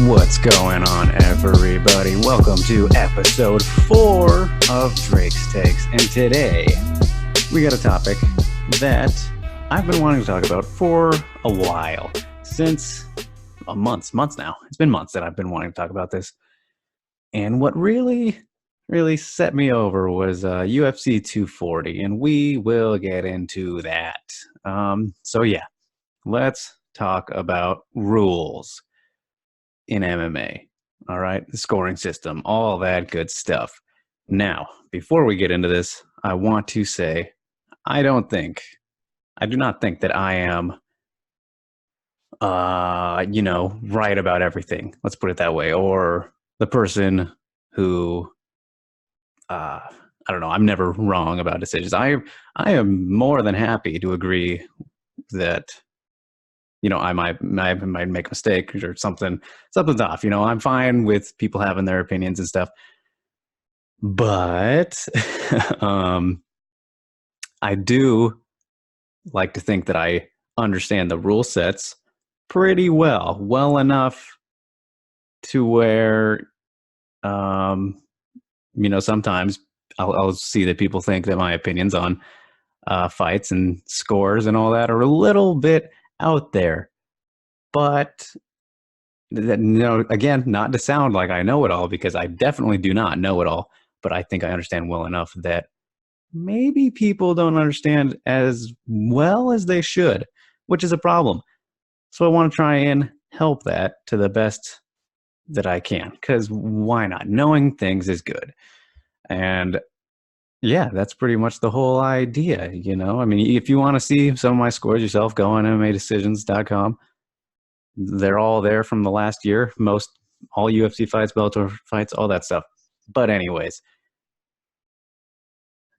What's going on, everybody? Welcome to episode 4 of Drake's Takes. And today, we got a topic that I've been wanting to talk about for a while. Since months now. It's been months that I've been wanting to talk about this. And what really set me over was UFC 240. And we will get into that. So yeah, let's talk about rules in MMA. All right, the scoring system, all that good stuff. Now, before we get into this, I want to say I do not think that I am right about everything. Let's put it that way. Or the person who I don't know, I'm never wrong about decisions. I am more than happy to agree that I might make a mistake or something's off. I'm fine with people having their opinions and stuff. But I do like to think that I understand the rule sets pretty well enough to where, sometimes I'll see that people think that my opinions on fights and scores and all that are a little bit out there. But again, not to sound like I know it all, because I definitely do not know it all, but I think I understand well enough that maybe people don't understand as well as they should, which is a problem. So I want to try and help that to the best that I can, because why not? Knowing things is good. And yeah, that's pretty much the whole idea, I mean, if you want to see some of my scores yourself, go on MMAdecisions.com. They're all there from the last year. All UFC fights, Bellator fights, all that stuff. But anyways,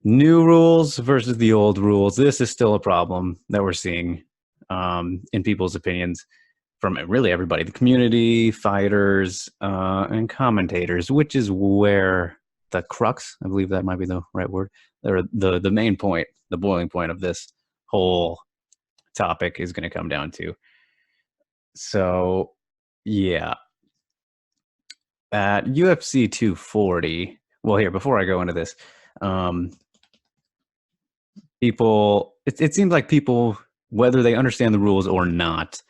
new rules versus the old rules. This is still a problem that we're seeing in people's opinions from really everybody, the community, fighters, and commentators, which is where the crux, I believe that might be the right word, or the main point, the boiling point of this whole topic is going to come down to. So, yeah. At UFC 240, well, here, before I go into this, it seems like people, whether they understand the rules or not,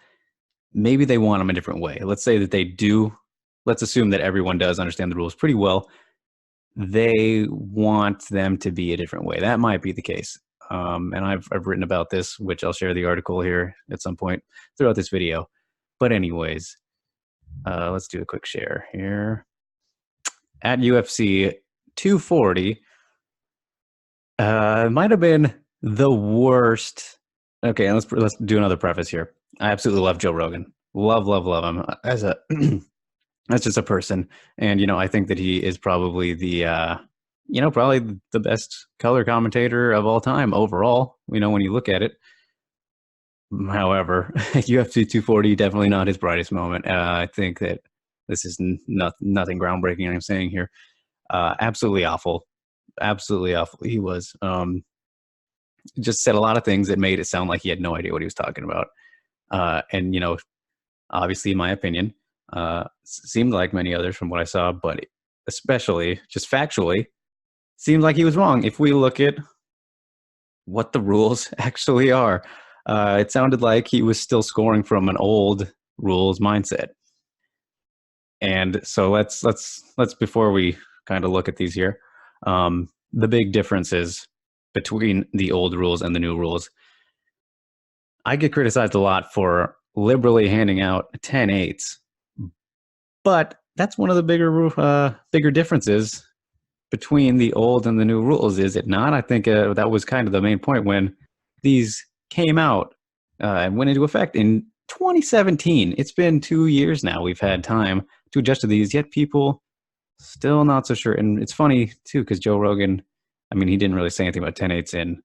maybe they want them a different way. Let's say that they do. Let's assume that everyone does understand the rules pretty well. They want them to be a different way. That might be the case. And I've written about this, which I'll share the article here at some point throughout this video. But anyways, let's do a quick share here. At UFC 240, might have been the worst. Okay, let's do another preface here. I absolutely love Joe Rogan. Love him as a as just a person, and I think that he is probably probably the best color commentator of all time overall. When you look at it. However, UFC 240 definitely not his brightest moment. I think that this is nothing groundbreaking I'm saying here. Absolutely awful. He was just said a lot of things that made it sound like he had no idea what he was talking about. And obviously, in my opinion, seemed like many others from what I saw, but especially just factually, seemed like he was wrong. If we look at what the rules actually are. It sounded like he was still scoring from an old rules mindset. And so let's before we kind of look at these here, the big differences between the old rules and the new rules. I get criticized a lot for liberally handing out 10-8s, but that's one of the bigger differences between the old and the new rules, is it not? I think that was kind of the main point when these came out and went into effect in 2017. It's been 2 years now. We've had time to adjust to these, yet people still not so sure. And it's funny too, because Joe Rogan, I mean, he didn't really say anything about 10-8s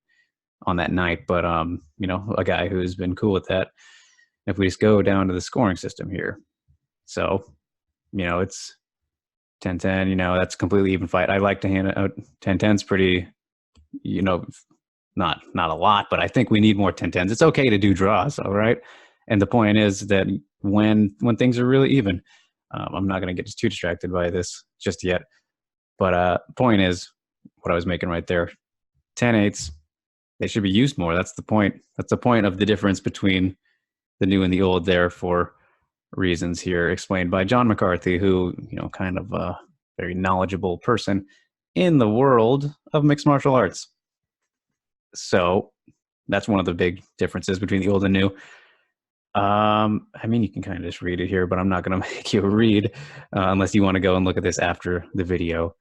on that night, but a guy who's been cool with that. If we just go down to the scoring system here, so it's 10-10. That's a completely even fight. I like to hand out 10-10s pretty, not a lot, but I think we need more 10-10s. It's okay to do draws, all right? And the point is that when things are really even, I'm not going to get too distracted by this just yet. But point is, what I was making right there, 10-8s, they should be used more. That's the point. That's the point of the difference between the new and the old there, for reasons here explained by John McCarthy, who, kind of a very knowledgeable person in the world of mixed martial arts. So that's one of the big differences between the old and new. I mean, you can kind of just read it here, but I'm not going to make you read unless you want to go and look at this after the video.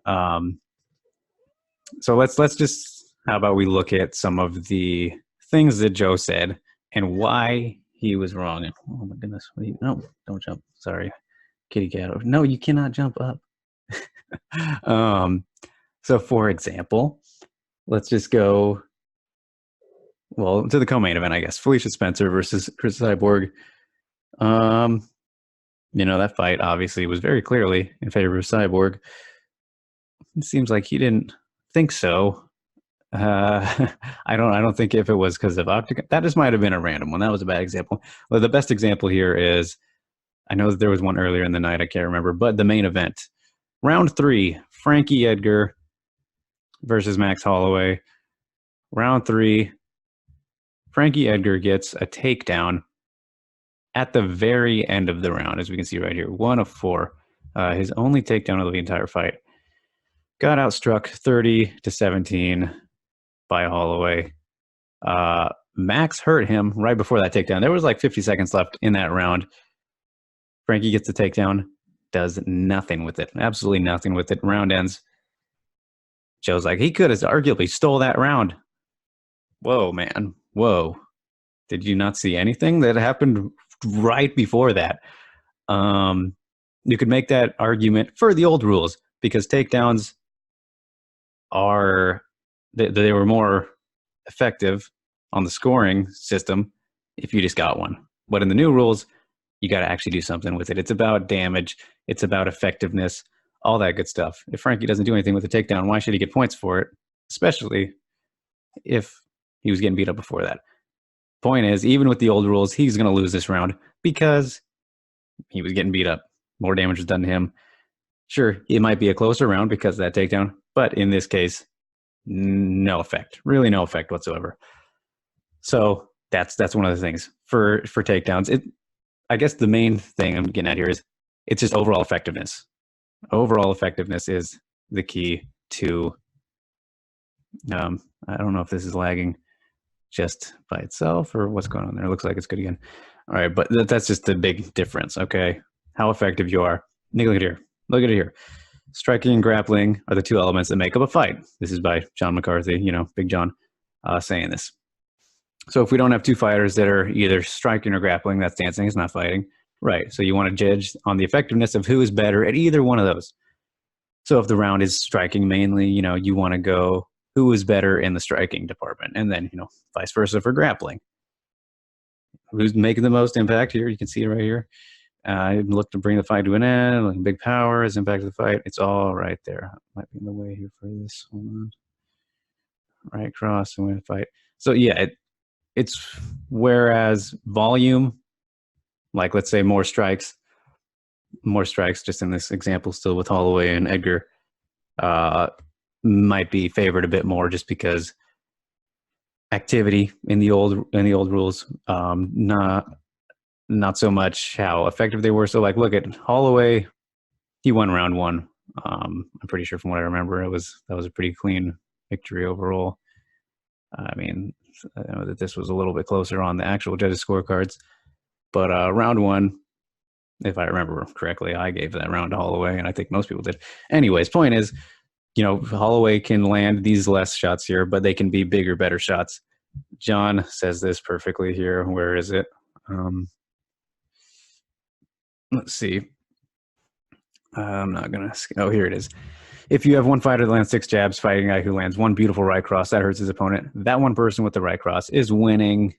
So let's just, how about we look at some of the things that Joe said and why he was wrong. And, oh my goodness, no, don't jump. Sorry, kitty cat. No, you cannot jump up. So for example, let's just go, well, to the co-main event, I guess. Felicia Spencer versus Chris Cyborg. That fight obviously was very clearly in favor of Cyborg. It seems like he didn't think so. I don't think if it was because of Octagon, that just might have been a random one. That was a bad example. Well, the best example here is, I know that there was one earlier in the night, I can't remember, but the main event, round 3, Frankie Edgar versus Max Holloway. Round 3, Frankie Edgar gets a takedown at the very end of the round, as we can see right here, 1 of 4. His only takedown of the entire fight. Got outstruck 30-17 by Holloway. Max hurt him right before that takedown. There was like 50 seconds left in that round. Frankie gets the takedown, does nothing with it. Absolutely nothing with it. Round ends. Joe's like, he could have arguably stole that round. Whoa, man. Whoa. Did you not see anything that happened right before that? You could make that argument for the old rules, because takedowns they were more effective on the scoring system if you just got one. But in the new rules, you got to actually do something with it. It's about damage. It's about effectiveness, all that good stuff. If Frankie doesn't do anything with the takedown, why should he get points for it? Especially if he was getting beat up before that. Point is, even with the old rules, he's going to lose this round because he was getting beat up. More damage was done to him. Sure, it might be a closer round because of that takedown, but in this case, no effect. Really no effect whatsoever. So that's one of the things for takedowns. I guess the main thing I'm getting at here is it's just overall effectiveness. Overall effectiveness is the key to, I don't know if this is lagging just by itself or what's going on there. It looks like it's good again. All right, but that's just the big difference, okay? How effective you are. Look at it here. Look at it here. Striking and grappling are the two elements that make up a fight. This is by John McCarthy, Big John, saying this. So if we don't have two fighters that are either striking or grappling, that's dancing, it's not fighting. Right, so you want to judge on the effectiveness of who is better at either one of those. So if the round is striking mainly, you want to go who is better in the striking department, and then, vice versa for grappling. Who's making the most impact here? You can see it right here. Look to bring the fight to an end. Like big power is impact of the fight. It's all right there. Might be in the way here for this. Hold on. Right cross and win the fight. So yeah, it's whereas volume, like let's say more strikes, just in this example still with Holloway and Edgar, might be favored a bit more just because activity in the old rules, not so much how effective they were. So like look at Holloway, he won round 1. I'm pretty sure from what I remember that was a pretty clean victory overall. I mean, I know that this was a little bit closer on the actual judges' scorecards, but round 1, if I remember correctly, I gave that round to Holloway, and I think most people did. Anyways, point is, Holloway can land these less shots here, but they can be bigger, better shots. John says this perfectly here. Where is it? Let's see. I'm not going to... Oh, here it is. If you have one fighter that lands 6 jabs fighting a guy who lands one beautiful right cross, that hurts his opponent. That one person with the right cross is winning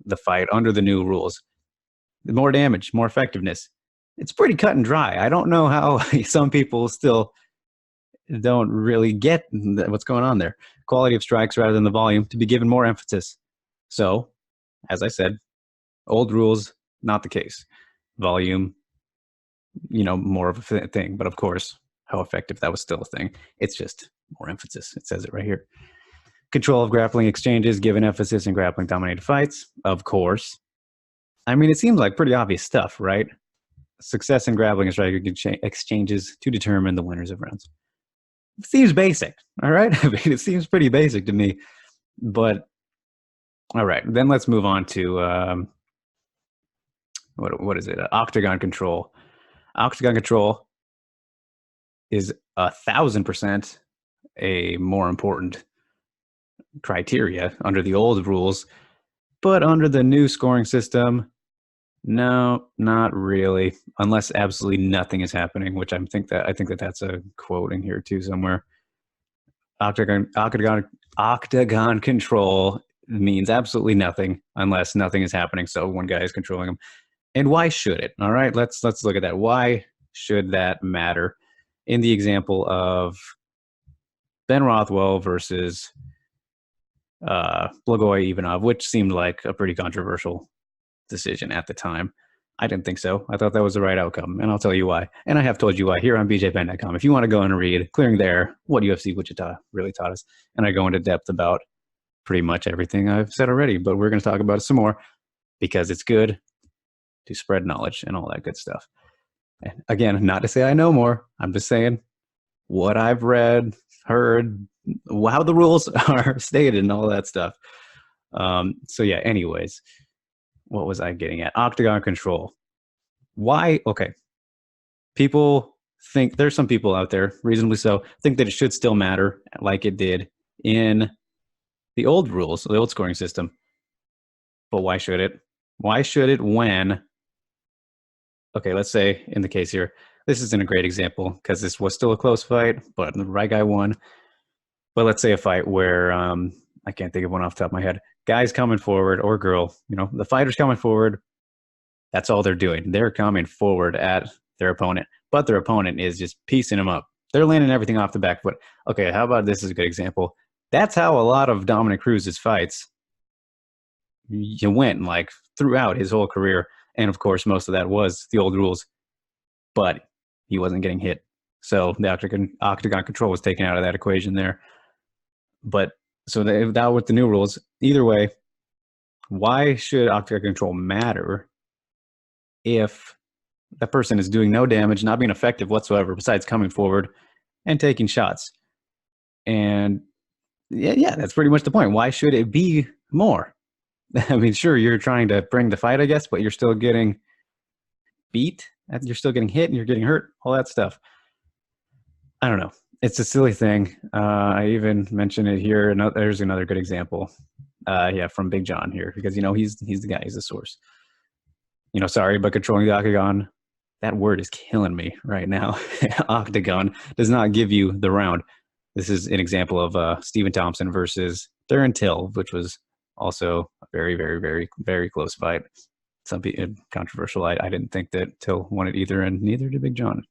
the fight under the new rules. More damage, more effectiveness. It's pretty cut and dry. I don't know how some people still don't really get what's going on there. Quality of strikes rather than the volume to be given more emphasis. So, as I said, old rules, not the case. Volume, more of a thing. But of course, how effective that was still a thing. It's just more emphasis. It says it right here. Control of grappling exchanges, given emphasis in grappling dominated fights. Of course. I mean, it seems like pretty obvious stuff, right? Success in grappling and striking exchanges to determine the winners of rounds. It seems basic, all right? I mean, it seems pretty basic to me. But, all right, then let's move on to, what is it? Octagon control. Octagon control is 1,000% a more important criteria under the old rules, but under the new scoring system, no, not really, unless absolutely nothing is happening, which I think that that's a quote in here too somewhere. Octagon control means absolutely nothing unless nothing is happening, so one guy is controlling him. And why should it? All right, let's look at that. Why should that matter? In the example of Ben Rothwell versus Blagoy Ivanov, which seemed like a pretty controversial decision at the time. I didn't think so. I thought that was the right outcome, and I'll tell you why. And I have told you why here on bjpenn.com. If you want to go and read Clearing the Air, what UFC Wichita really taught us, and I go into depth about pretty much everything I've said already, but we're going to talk about it some more because it's good to spread knowledge and all that good stuff. And again, not to say I know more. I'm just saying what I've read, heard, how the rules are stated and all that stuff. So yeah, anyways, what was I getting at? Octagon control. Why? Okay. People think, there's some people out there, reasonably so, think that it should still matter like it did in the old rules, the old scoring system. But why should it? Why should it when, okay, let's say in the case here, this isn't a great example because this was still a close fight, but the right guy won. But let's say a fight where, I can't think of one off the top of my head, guy's coming forward, or girl, the fighter's coming forward. That's all they're doing. They're coming forward at their opponent, but their opponent is just piecing them up. They're landing everything off the back foot. Okay, how about this is a good example. That's how a lot of Dominic Cruz's fights went, like throughout his whole career. And of course, most of that was the old rules, but he wasn't getting hit. So the octagon control was taken out of that equation there. But so that with the new rules, either way, why should octagon control matter if that person is doing no damage, not being effective whatsoever, besides coming forward and taking shots? And yeah, that's pretty much the point. Why should it be more? I mean, sure, you're trying to bring the fight, I guess, but you're still getting beat, you're still getting hit, and you're getting hurt, all that stuff. I don't know. It's a silly thing. I even mentioned it here. There's another good example. From Big John here, because he's the guy. He's the source. Sorry, but controlling the octagon, that word is killing me right now. Octagon does not give you the round. This is an example of Stephen Thompson versus Darren Till, which was also a very, very, very, very close fight. Some people controversial. I didn't think that Till won it either, and neither did Big John.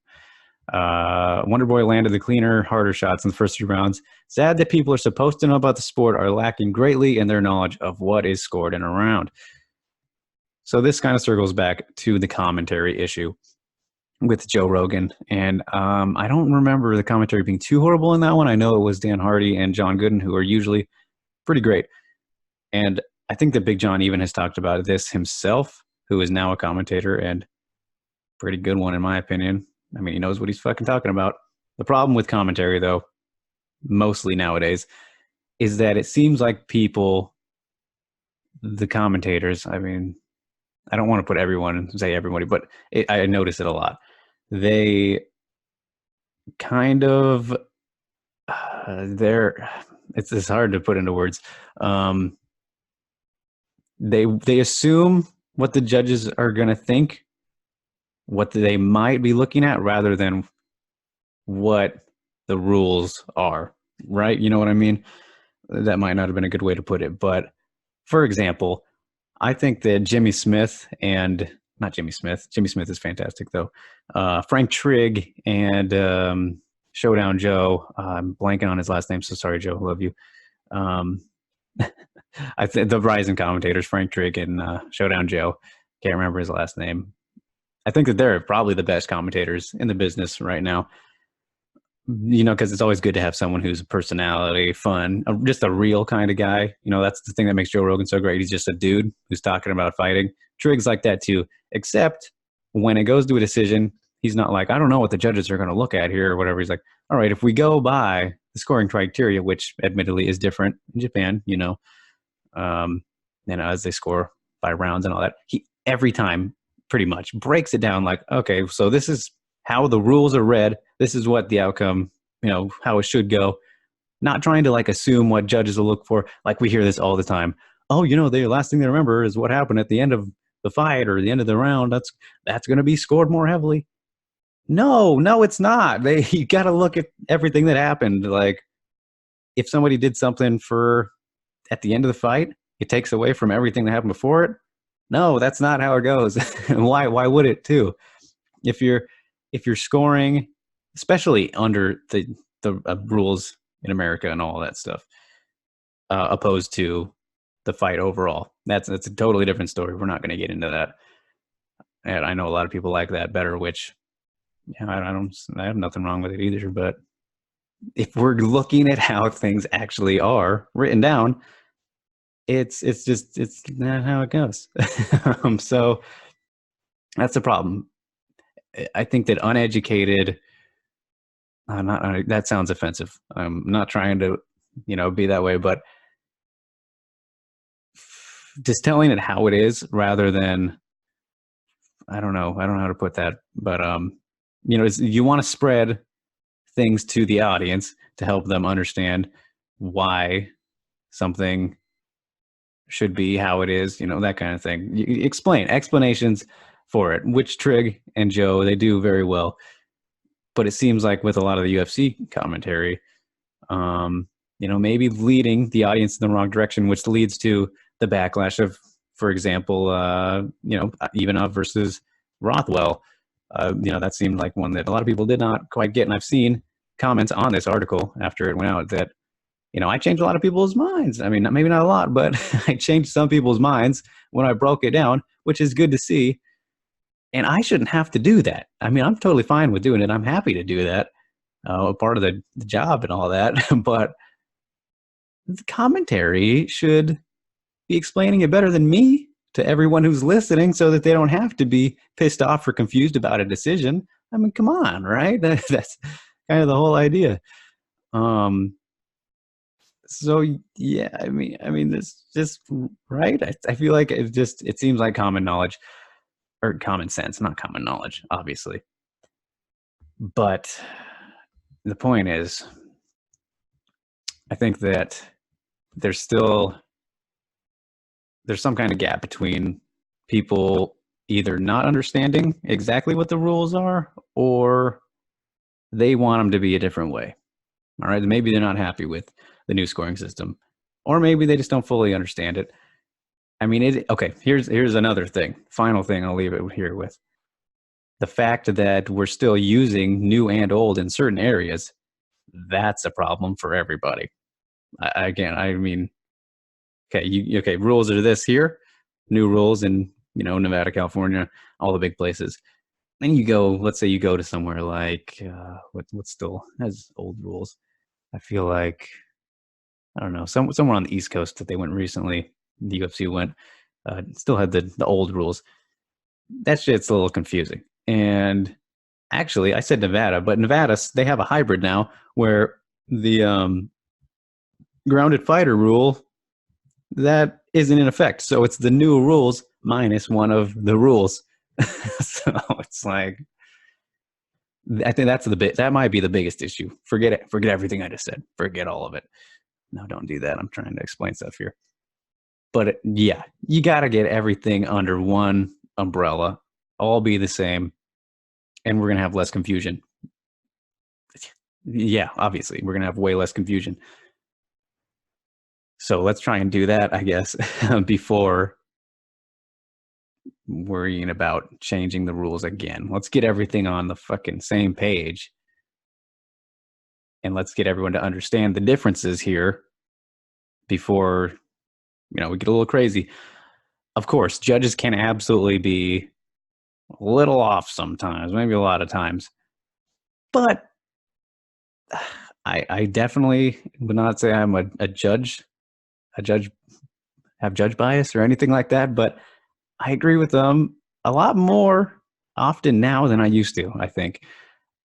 Wonderboy landed the cleaner, harder shots in the first 3 rounds. Sad that people are supposed to know about the sport are lacking greatly in their knowledge of what is scored in a round. So this kind of circles back to the commentary issue with Joe Rogan. And I don't remember the commentary being too horrible in that one. I know it was Dan Hardy and John Gooden, who are usually pretty great. And I think that Big John even has talked about this himself, who is now a commentator, and pretty good one in my opinion. I mean, he knows what he's fucking talking about. The problem with commentary, though, mostly nowadays, is that it seems like people, the commentators, I mean, I don't want to put everybody, but I notice it a lot. They kind of, it's hard to put into words. They assume what the judges are going to think, what they might be looking at, rather than what the rules are, right? You know what I mean? That might not have been a good way to put it. But for example, I think that Jimmy Smith is fantastic though. Frank Trigg and Showdown Joe, I'm blanking on his last name, so sorry, Joe, love you. I think the rising commentators, Frank Trigg and Showdown Joe, can't remember his last name. I think that they're probably the best commentators in the business right now. Because it's always good to have someone who's a personality, fun, just a real kind of guy. That's the thing that makes Joe Rogan so great. He's just a dude who's talking about fighting. Trig's like that too, except when it goes to a decision, he's not like, I don't know what the judges are going to look at here or whatever. He's like, all right, if we go by the scoring criteria, which admittedly is different in Japan, um, as they score by rounds and all that, he every time pretty much breaks it down like, okay, so this is how the rules are read. This is what the outcome, how it should go. Not trying to like assume what judges will look for. Like we hear this all the time. Oh, the last thing they remember is what happened at the end of the fight or the end of the round. That's going to be scored more heavily. No, it's not. You got to look at everything that happened. Like if somebody did something at the end of the fight, it takes away from everything that happened before it. No, that's not how it goes. Why would it too? If you're scoring, especially under the rules in America and all that stuff, opposed to the fight overall, that's a totally different story. We're not going to get into that. And I know a lot of people like that better, which I have nothing wrong with it either. But if we're looking at how things actually are written down, it's not how it goes. So that's the problem. I think that uneducated, that sounds offensive. I'm not trying to, be that way, but just telling it how it is rather than, I don't know how to put that, but, you want to spread things to the audience to help them understand why something should be how it is, that kind of thing. You explanations for it, which Trig and Joe, they do very well. But it seems like with a lot of the UFC commentary, maybe leading the audience in the wrong direction, which leads to the backlash of, for example, Ivanov versus Rothwell. That seemed like one that a lot of people did not quite get. And I've seen comments on this article after it went out that, I changed a lot of people's minds. I mean, maybe not a lot, but I changed some people's minds when I broke it down, which is good to see. And I shouldn't have to do that. I mean, I'm totally fine with doing it. I'm happy to do that, part of the job and all that. But the commentary should be explaining it better than me to everyone who's listening so that they don't have to be pissed off or confused about a decision. I mean, come on, right? That's kind of the whole idea. So yeah, I mean, this just right. I feel like it seems like common knowledge or common sense, not common knowledge, obviously. But the point is, I think that there's some kind of gap between people either not understanding exactly what the rules are or they want them to be a different way. All right, maybe they're not happy with the new scoring system, or maybe they just don't fully understand it. I mean, okay, here's another thing. Final thing I'll leave it here with. The fact that we're still using new and old in certain areas, that's a problem for everybody. I mean, okay, rules are this here, new rules in, Nevada, California, all the big places. Then let's say you go to somewhere like, what still has old rules? I feel like, I don't know, somewhere on the East Coast that they went recently, the UFC went, still had the old rules. That shit's a little confusing. And actually, I said Nevada, but Nevada, they have a hybrid now where the grounded fighter rule, that isn't in effect. So it's the new rules minus one of the rules. So it's like, I think that might be the biggest issue. Forget it. Forget everything I just said. Forget all of it. No, don't do that. I'm trying to explain stuff here. But yeah, you got to get everything under one umbrella, all be the same, and we're going to have less confusion. Yeah, obviously, we're going to have way less confusion. So let's try and do that, I guess, before worrying about changing the rules again. Let's get everything on the fucking same page. And let's get everyone to understand the differences here before, we get a little crazy. Of course, judges can absolutely be a little off sometimes, maybe a lot of times. But I definitely would not say I'm a judge, have judge bias or anything like that. But I agree with them a lot more often now than I used to, I think.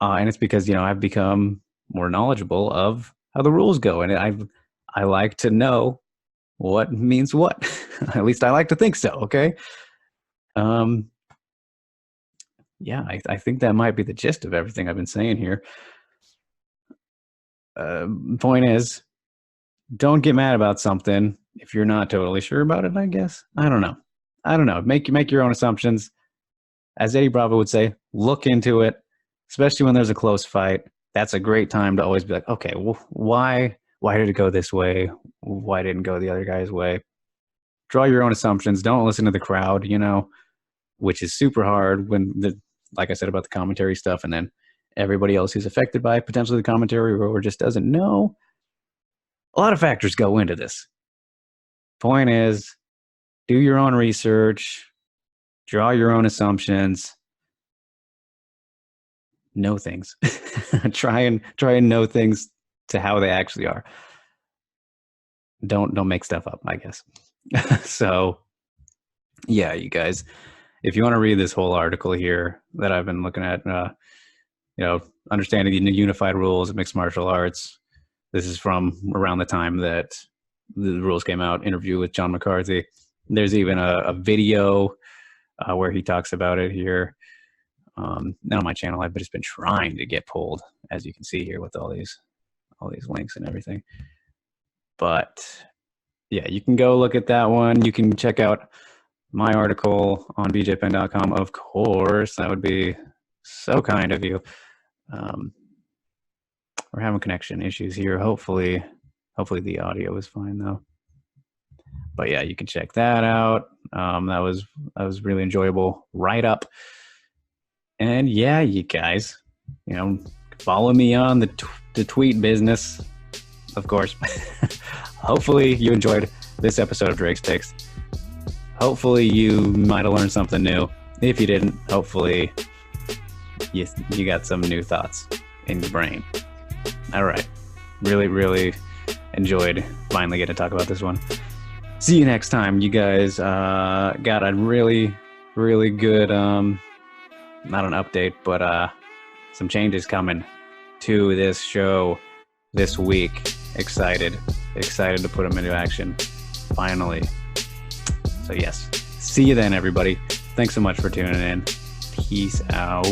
And it's because, I've become more knowledgeable of how the rules go. And I like to know what means what. At least I like to think so. Okay. Um, yeah, I think that might be the gist of everything I've been saying here. Point is, don't get mad about something if you're not totally sure about it, I guess. I don't know. Make your own assumptions. As Eddie Bravo would say, look into it, especially when there's a close fight. That's a great time to always be like, okay, well, why did it go this way? Why didn't it go the other guy's way? Draw your own assumptions. Don't listen to the crowd, which is super hard when like I said about the commentary stuff, and then everybody else who's affected by potentially the commentary or just doesn't know. A lot of factors go into this. Point is, do your own research, draw your own assumptions, know things. try and know things to how they actually are. Don't make stuff up, I guess. So yeah, you guys, if you want to read this whole article here that I've been looking at, understanding the unified rules of mixed martial arts. This is from around the time that the rules came out, interview with John McCarthy. There's even a video where he talks about it here. Not on my channel, I've just been trying to get pulled, as you can see here with all these links and everything. But yeah, you can go look at that one. You can check out my article on bjpen.com, of course. That would be so kind of you. We're having connection issues here. Hopefully the audio is fine though. But yeah, you can check that out. That was really enjoyable write up. And yeah, you guys, follow me on the tweet business, of course. Hopefully you enjoyed this episode of Drake's Picks. Hopefully you might have learned something new. If you didn't, hopefully you got some new thoughts in your brain. All right. Really, really enjoyed finally getting to talk about this one. See you next time. You guys got a really, really good, not an update, but some changes coming to this show this week. Excited to put them into action. Finally. So yes. See you then, everybody. Thanks so much for tuning in. Peace out.